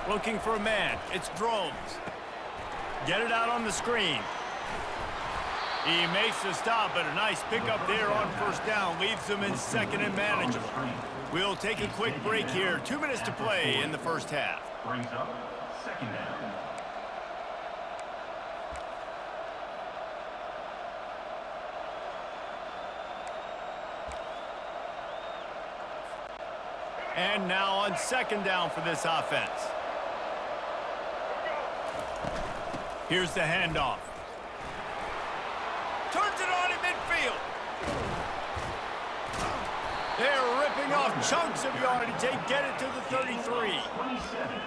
Looking for a man. It's Drones. Get it out on the screen. He makes the stop, but a nice pickup there on first down. Leaves them in second and manageable. We'll take a quick break here. 2 minutes to play in the first half. Brings up second down. And now on second down for this offense. Here's the handoff. Turns it on in midfield. They're ripping off chunks of yardage. They get it to the 33.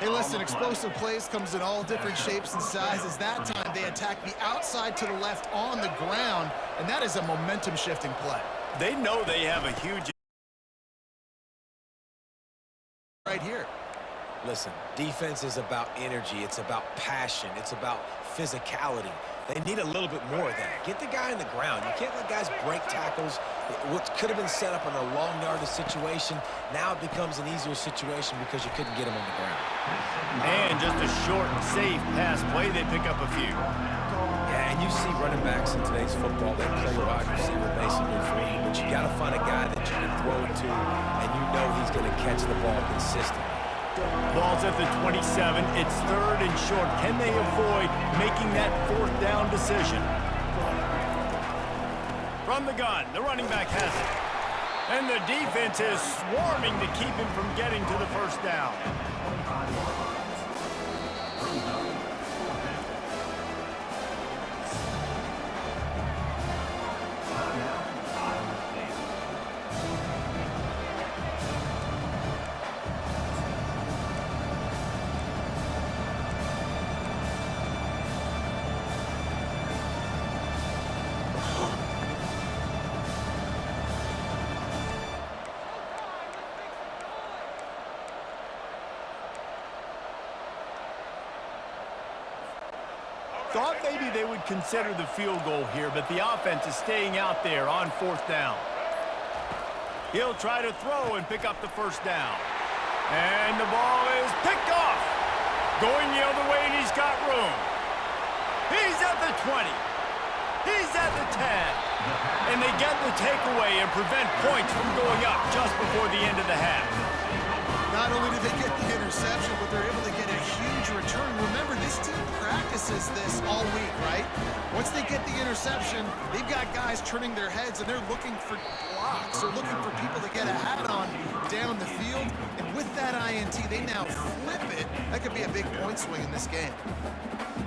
Hey, listen, explosive plays comes in all different shapes and sizes. That time they attack the outside to the left on the ground, and that is a momentum-shifting play. They know they have a huge right here. Listen, defense is about energy. It's about passion. It's about physicality. They need a little bit more of that. Get the guy in the ground. You can't let guys break tackles. What could have been set up in a long yardage situation, now it becomes an easier situation because you couldn't get him on the ground. And just a short and safe pass play. They pick up a few. Yeah, and you see running backs in today's football, they play wide receiver basically free, but you got to find a guy that you can throw it to, and you know he's going to catch the ball consistently. Ball's at the 27. It's third and short. Can they avoid making that fourth down decision? From the gun, the running back has it. And the defense is swarming to keep him from getting to the first down. Thought maybe they would consider the field goal here, but the offense is staying out there on fourth down. He'll try to throw and pick up the first down. And the ball is picked off. Going the other way, and he's got room. He's at the 20. He's at the 10. And they get the takeaway and prevent points from going up just before the end of the half. Not only do they get the interception, but they're able to get a huge return. Remember, this team practices this all week, right? Once they get the interception, they've got guys turning their heads, and they're looking for blocks. They're looking for people to get a hat on down the field. And with that INT, they now flip it. That could be a big point swing in this game.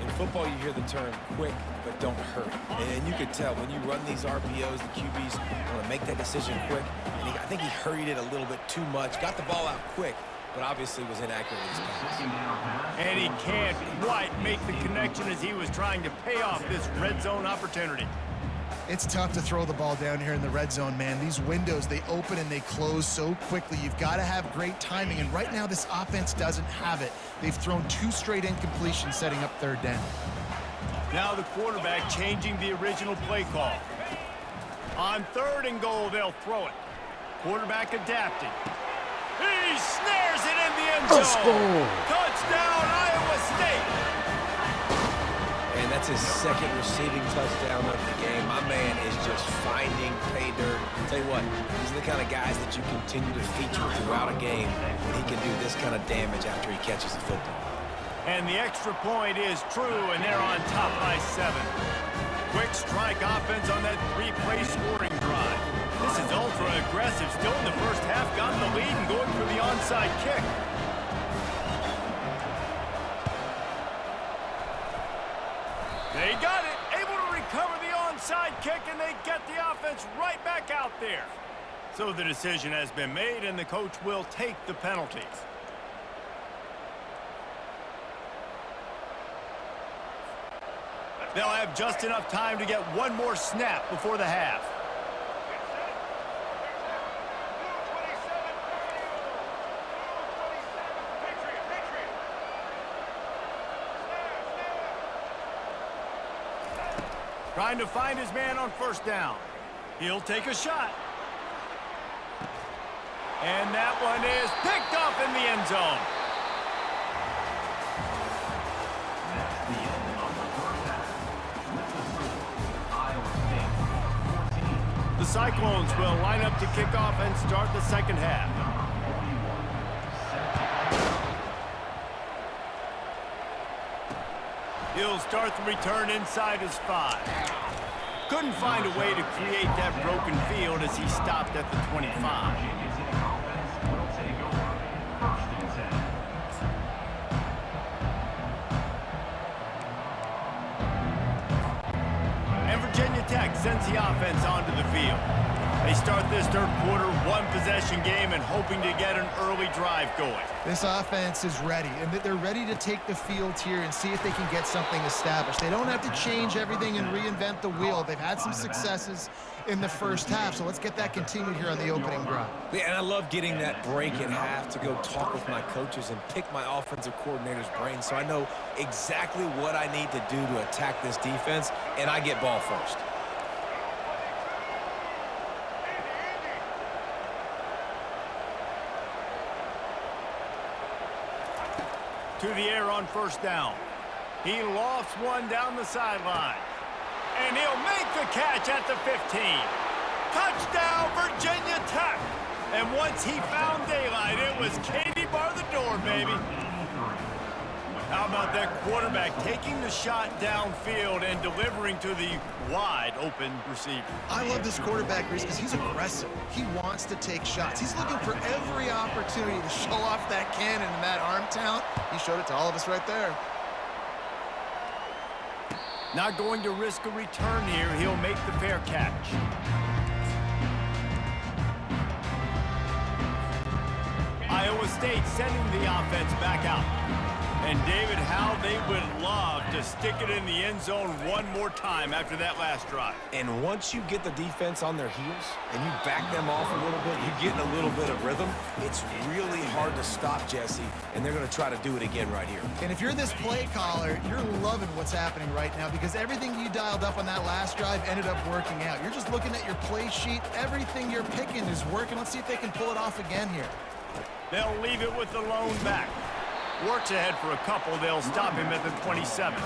In football, you hear the term quick, but don't hurt. And you could tell when you run these RPOs, the QBs want to make that decision quick. And I think he hurried it a little bit too much. Got the ball out quick, but obviously was inaccurate in his pass. And he can't quite make the connection as he was trying to pay off this red zone opportunity. It's tough to throw the ball down here in the red zone, man. These windows, they open and they close so quickly. You've got to have great timing, and right now this offense doesn't have it. They've thrown 2 straight incompletions setting up third down. Now the quarterback changing the original play call. On third and goal, they'll throw it. Quarterback adapting. He snares it in the end zone. Touchdown, Iowa State. And that's his second receiving touchdown of the game. My man is just finding pay dirt. I'll tell you what, these are the kind of guys that you continue to feature throughout a game when he can do this kind of damage after he catches the football. And the extra point is true, and they're on top by 7. Quick strike offense on that 3-play scoring drive. This is ultra aggressive. Still in the first half, got the lead and going for the onside kick. They got it, able to recover the onside kick, and they get the offense right back out there. So the decision has been made, and the coach will take the penalty. They'll have just enough time to get one more snap before the half. Trying to find his man on first down. He'll take a shot. And that one is picked up in the end zone. The end of the first half. That's the score. Iowa State 14. The Cyclones will line up to kick off and start the second half. He'll start the return inside his 5. Couldn't find a way to create that broken field as he stopped at the 25. And Virginia Tech sends the offense onto the field. They start this third quarter one-possession game and hoping to get an early drive going. This offense is ready, and they're ready to take the field here and see if they can get something established. They don't have to change everything and reinvent the wheel. They've had some successes in the first half, so let's get that continued here on the opening drive. Yeah, and I love getting that break at half to go talk with my coaches and pick my offensive coordinator's brain so I know exactly what I need to do to attack this defense, and I get ball first. To the air on first down. He lofts one down the sideline. And he'll make the catch at the 15. Touchdown, Virginia Tech. And once he found daylight, it was Katie bar the door, baby. How about that quarterback taking the shot downfield and delivering to the wide open receiver? I love this quarterback, Reese, because he's aggressive. He wants to take shots. He's looking for every opportunity to show off that cannon and that arm talent. He showed it to all of us right there. Not going to risk a return here. He'll make the fair catch. Iowa State sending the offense back out. And David, how they would love to stick it in the end zone one more time after that last drive. And once you get the defense on their heels and you back them off a little bit, you get in a little bit of rhythm, it's really hard to stop, Jesse, and they're going to try to do it again right here. And if you're this play caller, you're loving what's happening right now because everything you dialed up on that last drive ended up working out. You're just looking at your play sheet. Everything you're picking is working. Let's see if they can pull it off again here. They'll leave it with the lone back. Works ahead for a couple. They'll stop him at the 27.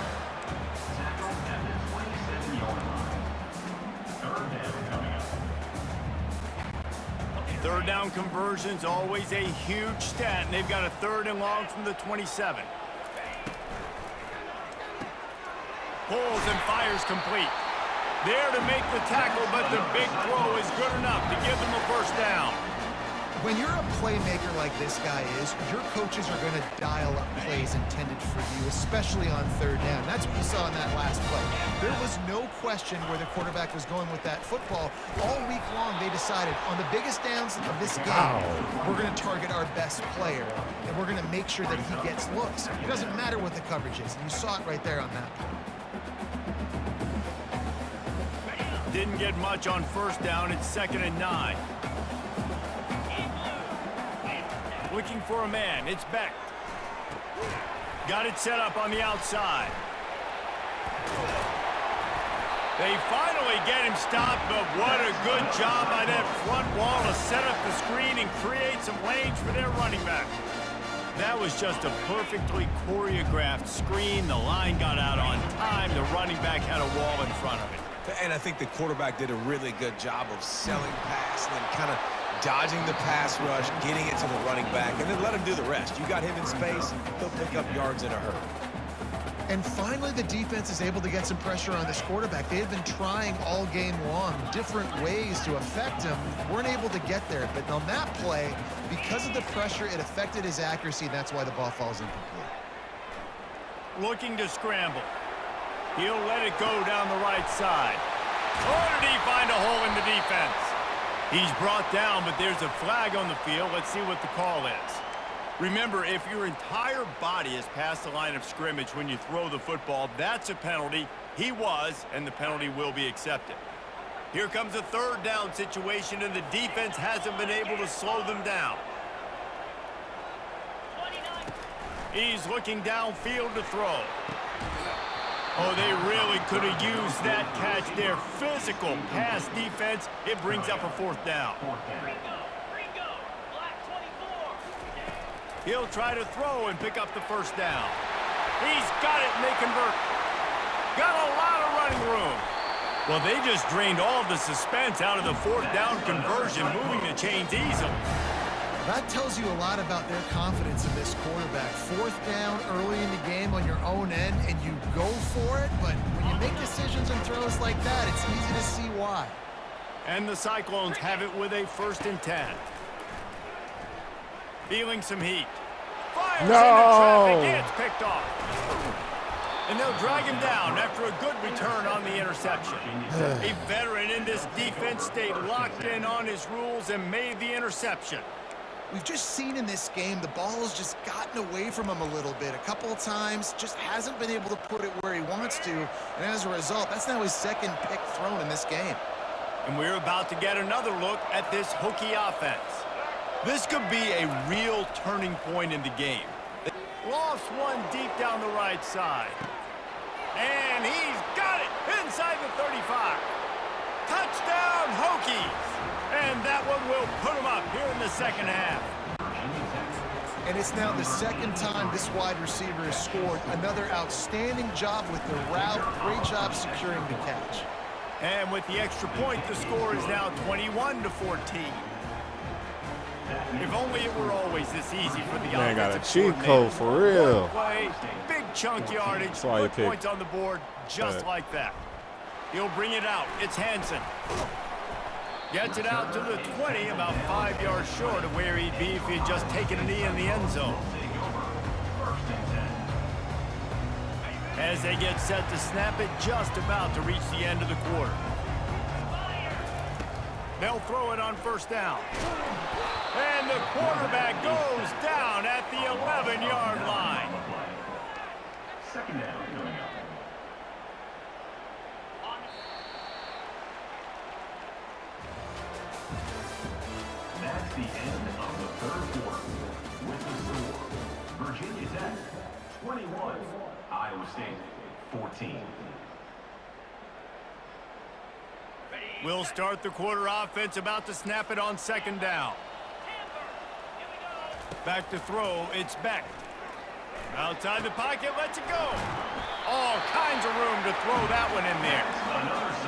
Third down conversions, always a huge stat, and they've got a 3rd and long from the 27. Pulls and fires complete. There to make the tackle, but the big throw is good enough to give them a first down. When you're a playmaker like this guy is, your coaches are going to dial up plays intended for you, especially on 3rd down. That's what you saw in that last play. There was no question where the quarterback was going with that football. All week long, they decided on the biggest downs of this game, we're going to target our best player, and we're going to make sure that he gets looks. It doesn't matter what the coverage is, and you saw it right there on that. Didn't get much on first down. It's 2nd and 9. Looking for a man. It's Beck. Got it set up on the outside. They finally get him stopped, but what a good job by that front wall to set up the screen and create some lanes for their running back. That was just a perfectly choreographed screen. The line got out on time. The running back had a wall in front of it. And I think the quarterback did a really good job of selling pass and then kind of dodging the pass rush, getting it to the running back, and then let him do the rest. You got him in space, he'll pick up yards in a hurry. And finally, the defense is able to get some pressure on this quarterback. They had been trying all game long different ways to affect him. Weren't able to get there. But on that play, because of the pressure, it affected his accuracy, and that's why the ball falls incomplete. Looking to scramble. He'll let it go down the right side. Or did he find a hole in the defense? He's brought down, but there's a flag on the field. Let's see what the call is. Remember, if your entire body is past the line of scrimmage when you throw the football, that's a penalty. He was, and the penalty will be accepted. Here comes a 3rd down situation, and the defense hasn't been able to slow them down. He's looking downfield to throw. Oh, they really could have used that catch there. Physical pass defense. It brings up a 4th down. He'll try to throw and pick up the first down. He's got it, and they convert. Got a lot of running room. Well, they just drained all the suspense out of the fourth down conversion, moving the chains easily. That tells you a lot about their confidence in this quarterback. Fourth down early in the game on your own end, and you go for it, but when you make decisions and throws like that, it's easy to see why. And the Cyclones have it with a 1st and 10. Feeling some heat. Fires into traffic. It's picked off. And they'll drag him down after a good return on the interception. A veteran in this defense stayed locked in on his rules and made the interception. We've just seen in this game the ball has just gotten away from him a little bit. A couple of times, just hasn't been able to put it where he wants to. And as a result, that's now his 2nd pick thrown in this game. And we're about to get another look at this Hokie offense. This could be a real turning point in the game. Lost one deep down the right side. And he's got it inside the 35. Touchdown, Hokies! And that one will put him up here in the 2nd half. And it's now the 2nd time this wide receiver has scored. Another outstanding job with the route. Great job securing the catch. And with the extra point, the score is now 21-14. If only it were always this easy for the Man got a offensive cheat code for real. Play, big chunk yardage, why put he picked. points on the board just like that. He'll bring it out. It's Hansen. Gets it out to the 20, about 5 yards short of where he'd be if he had just taken a knee in the end zone. As they get set to snap it, just about to reach the end of the quarter. They'll throw it on 1st down. And the quarterback goes down at the 11-yard line. 2nd down coming up. That's the end of the 3rd quarter. With the score, Virginia Tech 21, Iowa State 14. We'll start the quarter offense, about to snap it on 2nd down. Back to throw, it's Beck. Outside the pocket, lets it go. All kinds of room to throw that one in there.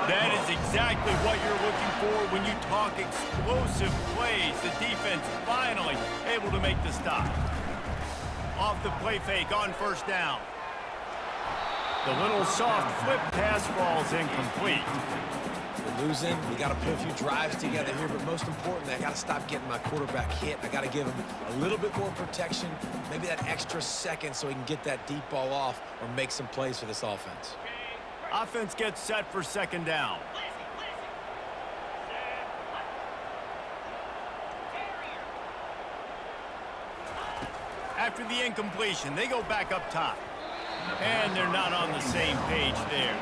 That is exactly what you're looking for when you talk explosive plays. The defense finally able to make the stop. Off the play fake on 1st down. The little soft flip pass falls incomplete. We're losing. We got to put a few drives together here, but most importantly, I got to stop getting my quarterback hit. I got to give him a little bit more protection, maybe that extra second so he can get that deep ball off or make some plays for this offense. Offense gets set for 2nd down. After the incompletion, they go back up top. And they're not on the same page there.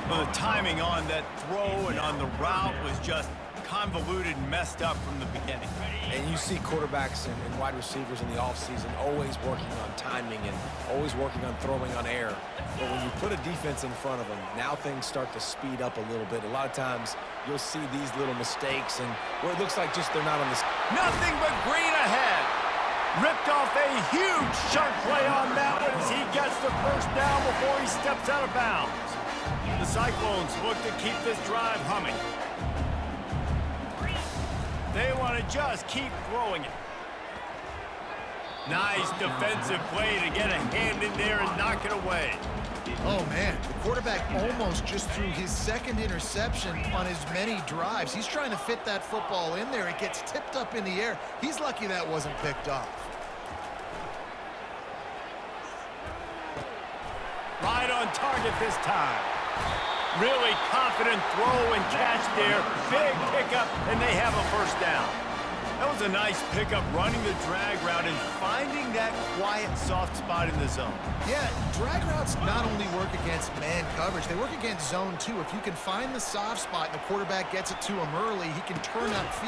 Well, the timing on that throw and on the route was just convoluted and messed up from the beginning. And you see quarterbacks and wide receivers in the offseason always working on timing and always working on throwing on air. But when you put a defense in front of them, now things start to speed up a little bit. A lot of times you'll see these little mistakes and where it looks like just they're not on the... Nothing but green ahead. Ripped off a huge chunk play on that one as he gets the 1st down before he steps out of bounds. The Cyclones look to keep this drive humming. They want to just keep throwing it. Nice defensive play to get a hand in there and knock it away. Oh, man, the quarterback almost just threw his 2nd interception on as many drives. He's trying to fit that football in there. It gets tipped up in the air. He's lucky that wasn't picked off. Right on target this time. Really confident throw and catch there. Big pickup, and they have a 1st down. That was a nice pickup, running the drag route and finding that quiet, soft spot in the zone. Yeah, drag routes not only work against man coverage, they work against zone too. If you can find the soft spot and the quarterback gets it to him early, he can turn up field.